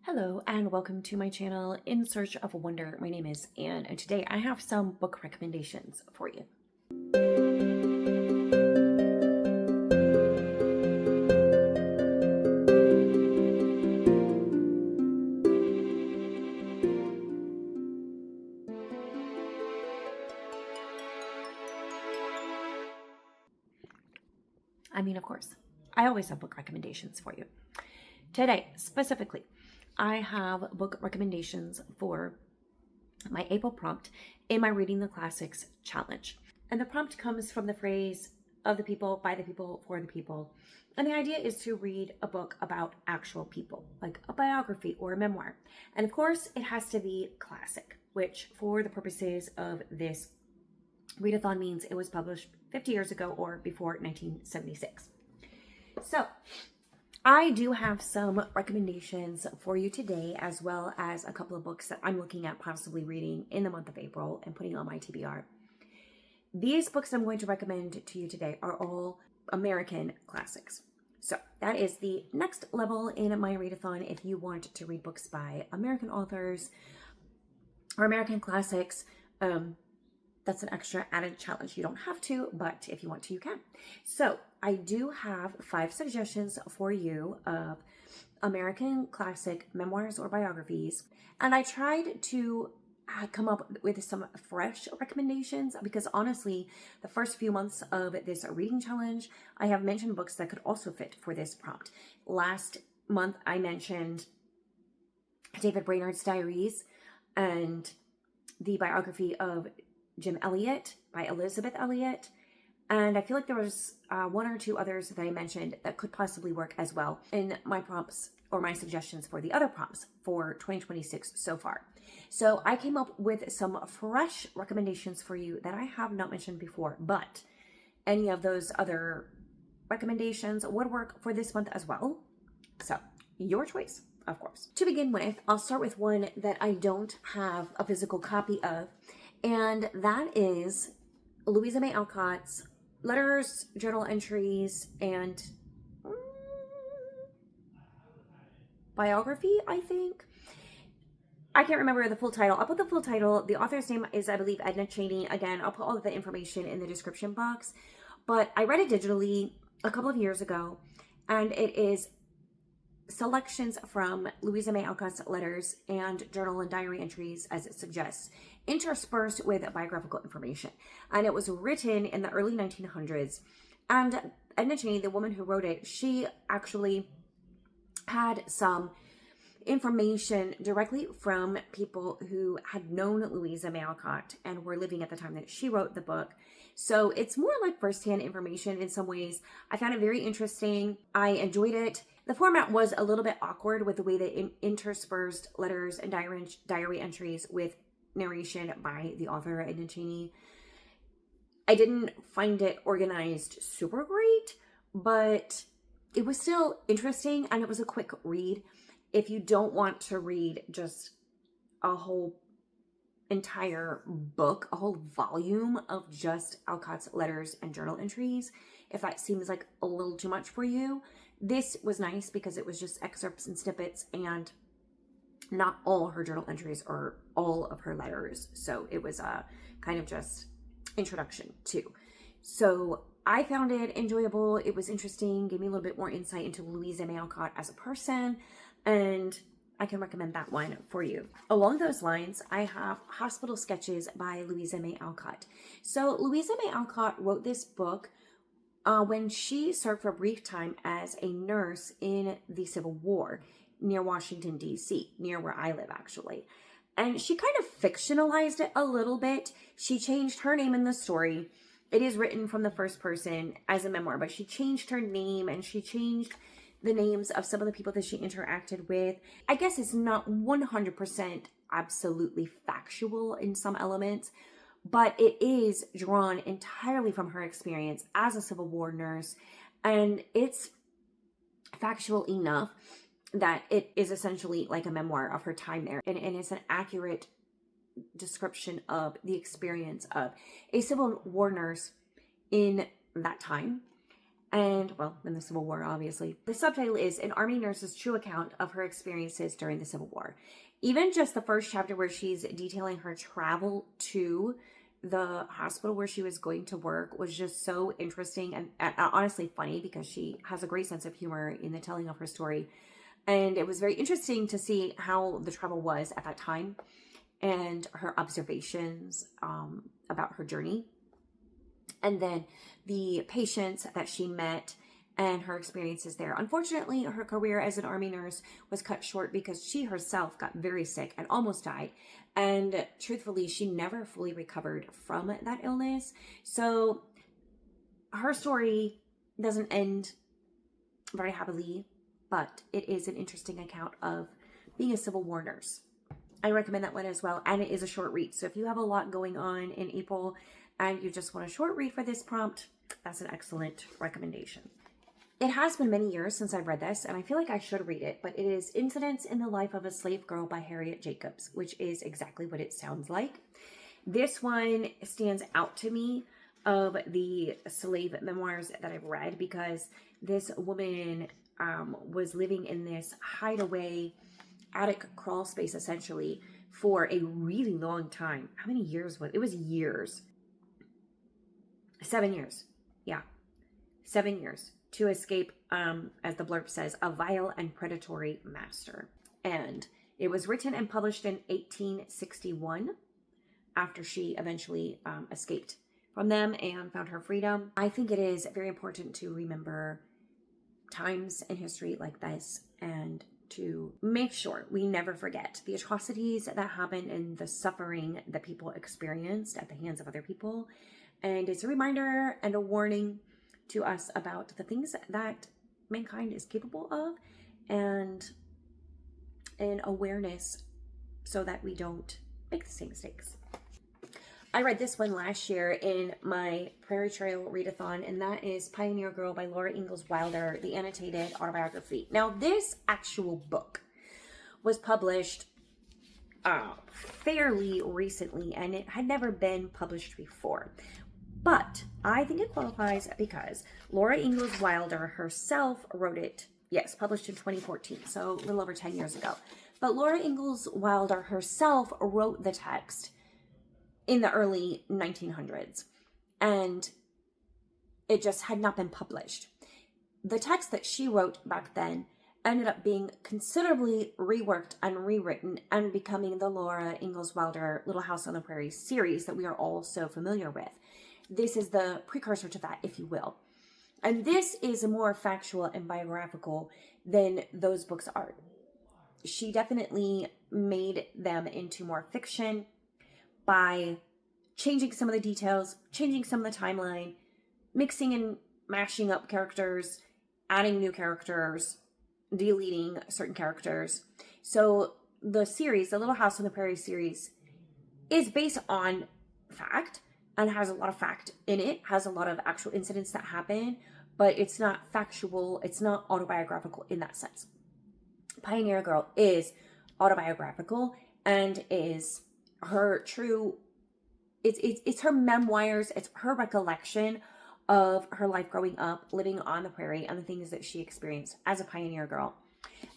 Hello and welcome to my channel, In Search of Wonder. My name is Anne and today I have some book recommendations for you. Of course, I always have book recommendations for you. Today, specifically, I have book recommendations for my April prompt in my Reading the Classics challenge. And the prompt comes from the phrase, of the people, by the people, for the people. And the idea is to read a book about actual people, like a biography or a memoir. And of course, it has to be classic, which for the purposes of this readathon means it was published 50 years ago or before 1976. So I do have some recommendations for you today, as well as a couple of books that I'm looking at possibly reading in the month of April and putting on my TBR. These books I'm going to recommend to you today are all American classics. So that is the next level in my readathon. If you want to read books by American authors or American classics, that's an extra added challenge. You don't have to, but if you want to, you can. So I do have 5 suggestions for you of American classic memoirs or biographies. And I tried to come up with some fresh recommendations because honestly, the first few months of this reading challenge, I have mentioned books that could also fit for this prompt. Last month, I mentioned David Brainerd's Diaries and the biography of Jim Elliot by Elizabeth Elliot. And I feel like there was 1 or 2 others that I mentioned that could possibly work as well in my prompts or my suggestions for the other prompts for 2026 so far. So I came up with some fresh recommendations for you that I have not mentioned before, but any of those other recommendations would work for this month as well. So your choice, of course. To begin with, I'll start with one that I don't have a physical copy of, and that is Louisa May Alcott's Letters, Journal Entries, and biography, I think. I can't remember the full title. I'll put the full title. The author's name is, I believe, Edna Chaney. Again, I'll put all of the information in the description box. But I read it digitally a couple of years ago, and it is selections from Louisa May Alcott's letters and journal and diary entries, as it suggests, interspersed with biographical information. And it was written in the early 1900s. And Edna Chaney, the woman who wrote it, she actually had some information directly from people who had known Louisa May Alcott and were living at the time that she wrote the book. So it's more like firsthand information in some ways. I found it very interesting. I enjoyed it. The format was a little bit awkward with the way that it interspersed letters and diary entries with narration by the author, Edna Chaney. I didn't find it organized super great, but it was still interesting and it was a quick read. If you don't want to read just a whole entire book, a whole volume of just Alcott's letters and journal entries, if that seems like a little too much for you, this was nice because it was just excerpts and snippets and not all her journal entries or all of her letters. So it was a kind of just introduction too. So I found it enjoyable. It was interesting, gave me a little bit more insight into Louisa May Alcott as a person, and I can recommend that one for you. Along those lines, I have Hospital Sketches by Louisa May Alcott. So Louisa May Alcott wrote this book when she served for a brief time as a nurse in the Civil War near Washington, D.C., near where I live, actually. And she kind of fictionalized it a little bit. She changed her name in the story. It is written from the first person as a memoir, but she changed her name and she changed the names of some of the people that she interacted with. I guess it's not 100% absolutely factual in some elements, but it is drawn entirely from her experience as a Civil War nurse. And it's factual enough that it is essentially like a memoir of her time there. And it's an accurate description of the experience of a Civil War nurse in that time. and, well, in the Civil War, obviously. The subtitle is An Army Nurse's True Account of Her Experiences During the Civil War. Even just the first chapter where she's detailing her travel to the hospital where she was going to work was just so interesting and honestly funny, because she has a great sense of humor in the telling of her story. And it was very interesting to see how the travel was at that time and her observations about her journey. And then the patients that she met and her experiences there. Unfortunately, her career as an Army nurse was cut short because she herself got very sick and almost died. And truthfully, she never fully recovered from that illness. So her story doesn't end very happily, but it is an interesting account of being a Civil War nurse. I recommend that one as well. And it is a short read. So if you have a lot going on in April and you just want a short read for this prompt, that's an excellent recommendation. It has been many years since I've read this, and I feel like I should read it, but it is Incidents in the Life of a Slave Girl by Harriet Jacobs, which is exactly what it sounds like. This one stands out to me of the slave memoirs that I've read, because this woman was living in this hideaway attic crawl space, essentially, for a really long time. How many years was it? It was years. 7 years. Yeah. 7 years. To escape, as the blurb says, a vile and predatory master. And it was written and published in 1861 after she eventually escaped from them and found her freedom. I think it is very important to remember times in history like this and to make sure we never forget the atrocities that happened and the suffering that people experienced at the hands of other people. And it's a reminder and a warning to us about the things that mankind is capable of, and an awareness so that we don't make the same mistakes. I read this one last year in my Prairie Trail Readathon, and that is Pioneer Girl by Laura Ingalls Wilder, the annotated autobiography. Now, this actual book was published fairly recently, and it had never been published before. But I think it qualifies because Laura Ingalls Wilder herself wrote it. Yes, published in 2014, so a little over 10 years ago. But Laura Ingalls Wilder herself wrote the text in the early 1900s, and it just had not been published. The text that she wrote back then ended up being considerably reworked and rewritten and becoming the Laura Ingalls Wilder Little House on the Prairie series that we are all so familiar with. This is the precursor to that, if you will. And this is more factual and biographical than those books are. She definitely made them into more fiction by changing some of the details, changing some of the timeline, mixing and mashing up characters, adding new characters, deleting certain characters. So the series, the Little House on the Prairie series, is based on fact, and has a lot of fact in it, has a lot of actual incidents that happen, but it's not factual, it's not autobiographical in that sense. Pioneer Girl is autobiographical and is her true, it's her memoirs, it's her recollection of her life growing up, living on the prairie, and the things that she experienced as a pioneer girl.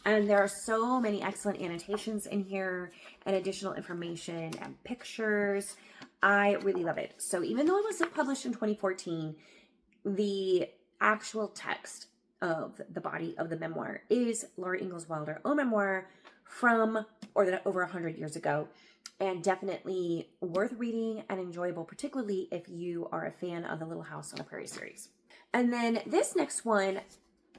And there are so many excellent annotations in here and additional information and pictures. I really love it. So even though it was published in 2014, the actual text of the body of the memoir is Laura Ingalls Wilder's own memoir from over 100 years ago, and definitely worth reading and enjoyable, particularly if you are a fan of the Little House on the Prairie series. And then this next one,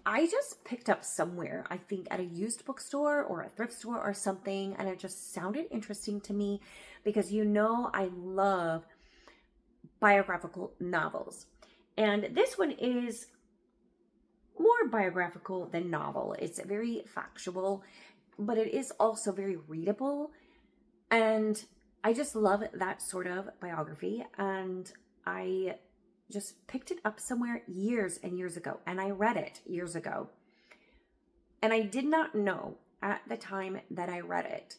I just picked up somewhere, I think at a used bookstore or a thrift store or something, and it just sounded interesting to me because you know I love biographical novels. And this one is more biographical than novel. It's very factual, but it is also very readable. And I just love that sort of biography. And I just picked it up somewhere years and years ago, and I read it years ago. And I did not know at the time that I read it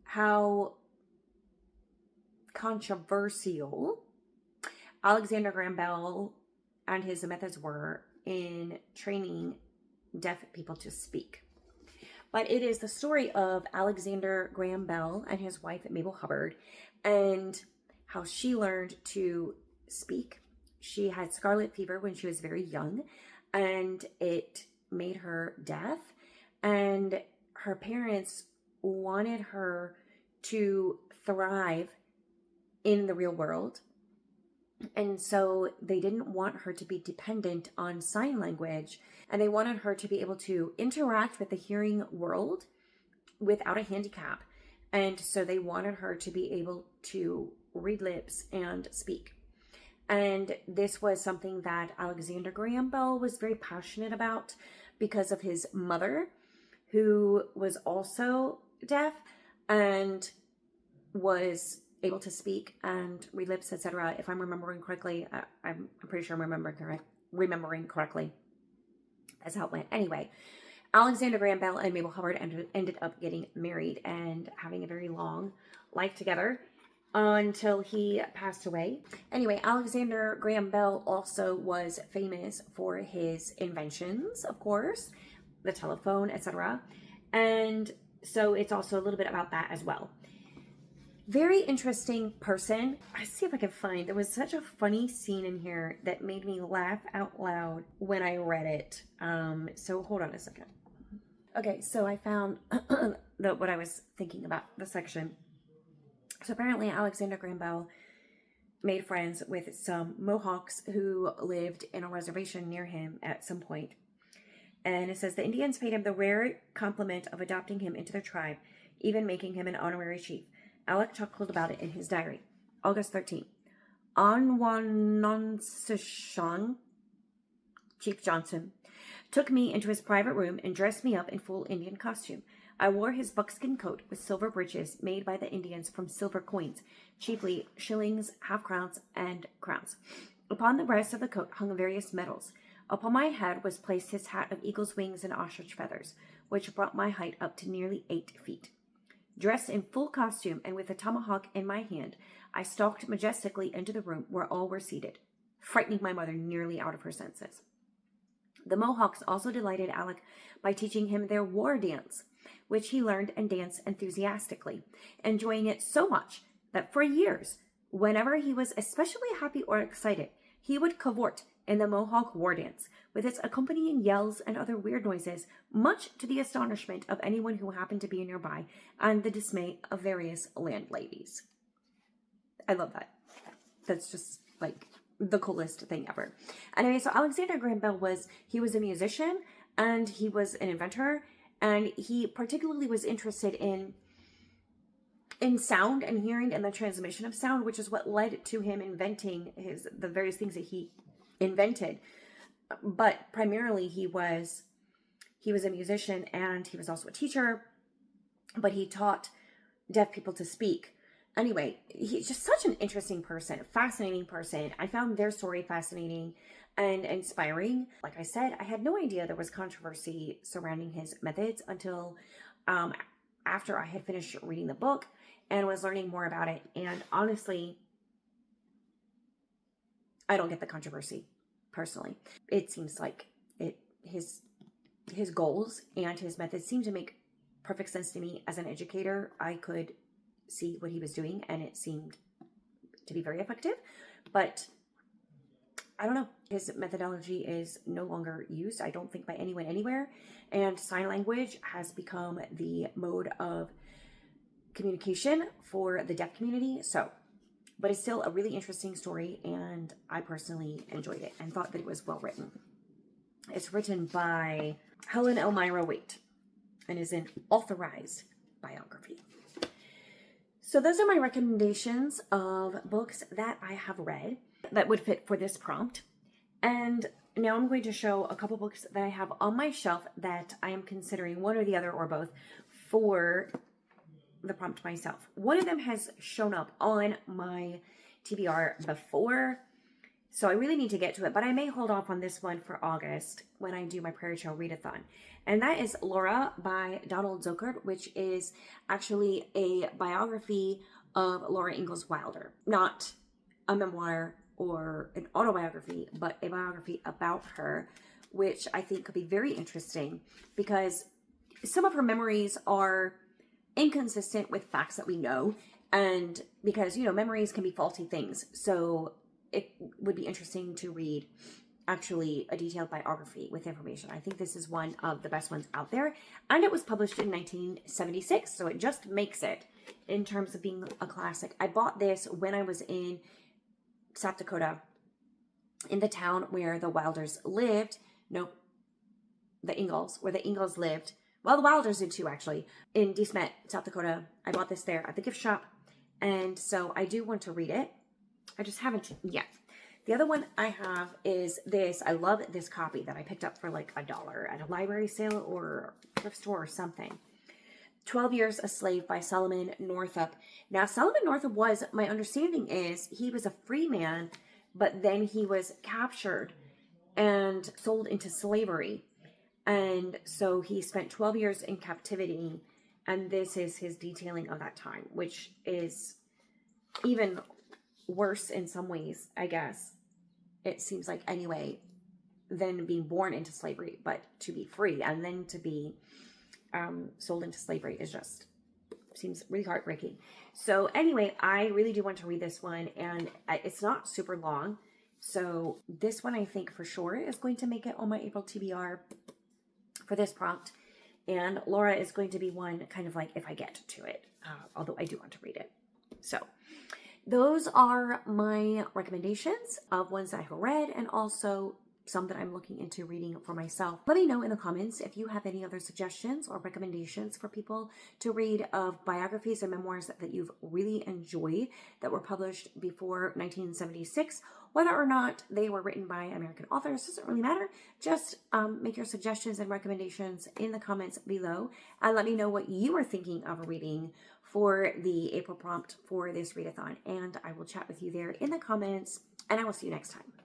how controversial Alexander Graham Bell and his methods were in training deaf people to speak. But it is the story of Alexander Graham Bell and his wife, Mabel Hubbard, and how she learned to speak. She had scarlet fever when she was very young, and it made her deaf. And her parents wanted her to thrive in the real world. And so they didn't want her to be dependent on sign language, and they wanted her to be able to interact with the hearing world without a handicap. And so they wanted her to be able to read lips and speak. And this was something that Alexander Graham Bell was very passionate about because of his mother, who was also deaf and was able to speak and read lips, etc. If I'm remembering correctly, I'm pretty sure I'm remembering correctly. That's how it went. Anyway, Alexander Graham Bell and Mabel Hubbard ended up getting married and having a very long life together until he passed away. Anyway, Alexander Graham Bell also was famous for his inventions, of course, the telephone, etc. And so it's also a little bit about that as well. Very interesting person. I see if I can find, there was such a funny scene in here that made me laugh out loud when I read it. So hold on a second. Okay, so I found what I was thinking about, the section. So apparently Alexander Graham Bell made friends with some Mohawks who lived in a reservation near him at some point. And it says the Indians paid him the rare compliment of adopting him into their tribe, even making him an honorary chief. Alec chuckled about it in his diary. August 13th. Anwanonsashan, Chief Johnson, took me into his private room and dressed me up in full Indian costume. I wore his buckskin coat with silver breeches made by the Indians from silver coins, chiefly shillings, half-crowns, and crowns. Upon the breast of the coat hung various medals. Upon my head was placed his hat of eagle's wings and ostrich feathers, which brought my height up to nearly 8 feet. Dressed in full costume and with a tomahawk in my hand, I stalked majestically into the room where all were seated, frightening my mother nearly out of her senses. The Mohawks also delighted Alec by teaching him their war dance, which he learned and danced enthusiastically, enjoying it so much that for years, whenever he was especially happy or excited, he would cavort in the Mohawk war dance, with its accompanying yells and other weird noises, much to the astonishment of anyone who happened to be nearby and the dismay of various landladies. I love that. That's just like the coolest thing ever. Anyway, so Alexander Graham Bell was a musician and he was an inventor, and he particularly was interested in sound and hearing and the transmission of sound, which is what led to him inventing the various things that he invented. But primarily he was a musician, and he was also a teacher, but he taught deaf people to speak. Anyway, he's just such an interesting person, a fascinating person. I found their story fascinating and inspiring. Like I said, I had no idea there was controversy surrounding his methods until after I had finished reading the book and was learning more about it. And honestly, I don't get the controversy personally. It seems like his goals and his methods seem to make perfect sense to me. As an educator, I could see what he was doing and it seemed to be very effective, but I don't know. His methodology is no longer used, I don't think, by anyone anywhere, and sign language has become the mode of communication for the deaf community. But it's still a really interesting story, and I personally enjoyed it and thought that it was well written. It's written by Helen Elmira Waite and is an authorized biography. So those are my recommendations of books that I have read that would fit for this prompt. And now I'm going to show a couple books that I have on my shelf that I am considering, one or the other or both, for the prompt myself. One of them has shown up on my TBR before, so I really need to get to it, but I may hold off on this one for August when I do my Prairie Trail Readathon. And that is Laura by Donald Zuckert, which is actually a biography of Laura Ingalls Wilder. Not a memoir or an autobiography, but a biography about her, which I think could be very interesting because some of her memories are inconsistent with facts that we know. And because, memories can be faulty things. So it would be interesting to read actually a detailed biography with information. I think this is one of the best ones out there. And it was published in 1976. So it just makes it in terms of being a classic. I bought this when I was in South Dakota, in the town where the Wilders lived. Nope, the Ingalls, where the Ingalls lived. Well, the Wilders did too, actually. In De Smet, South Dakota. I bought this there at the gift shop. And so I do want to read it. I just haven't yet. The other one I have is this. I love this copy that I picked up for like $1 at a library sale or thrift store or something. 12 Years a Slave by Solomon Northup. Now, Solomon Northup was, my understanding is, he was a free man, but then he was captured and sold into slavery. And so he spent 12 years in captivity, and this is his detailing of that time, which is even worse in some ways, I guess. It seems like anyway, than being born into slavery, but to be free and then to be sold into slavery is just, seems really heartbreaking. So anyway, I really do want to read this one, and it's not super long. So this one I think for sure is going to make it on my April TBR for this prompt. And Laura is going to be one kind of like if I get to it, although I do want to read it. So those are my recommendations of ones that I've read and also some that I'm looking into reading for myself. Let me know in the comments if you have any other suggestions or recommendations for people to read of biographies or memoirs that you've really enjoyed that were published before 1976. Whether or not they were written by American authors doesn't really matter. Just make your suggestions and recommendations in the comments below and let me know what you are thinking of reading for the April prompt for this readathon. And I will chat with you there in the comments, and I will see you next time.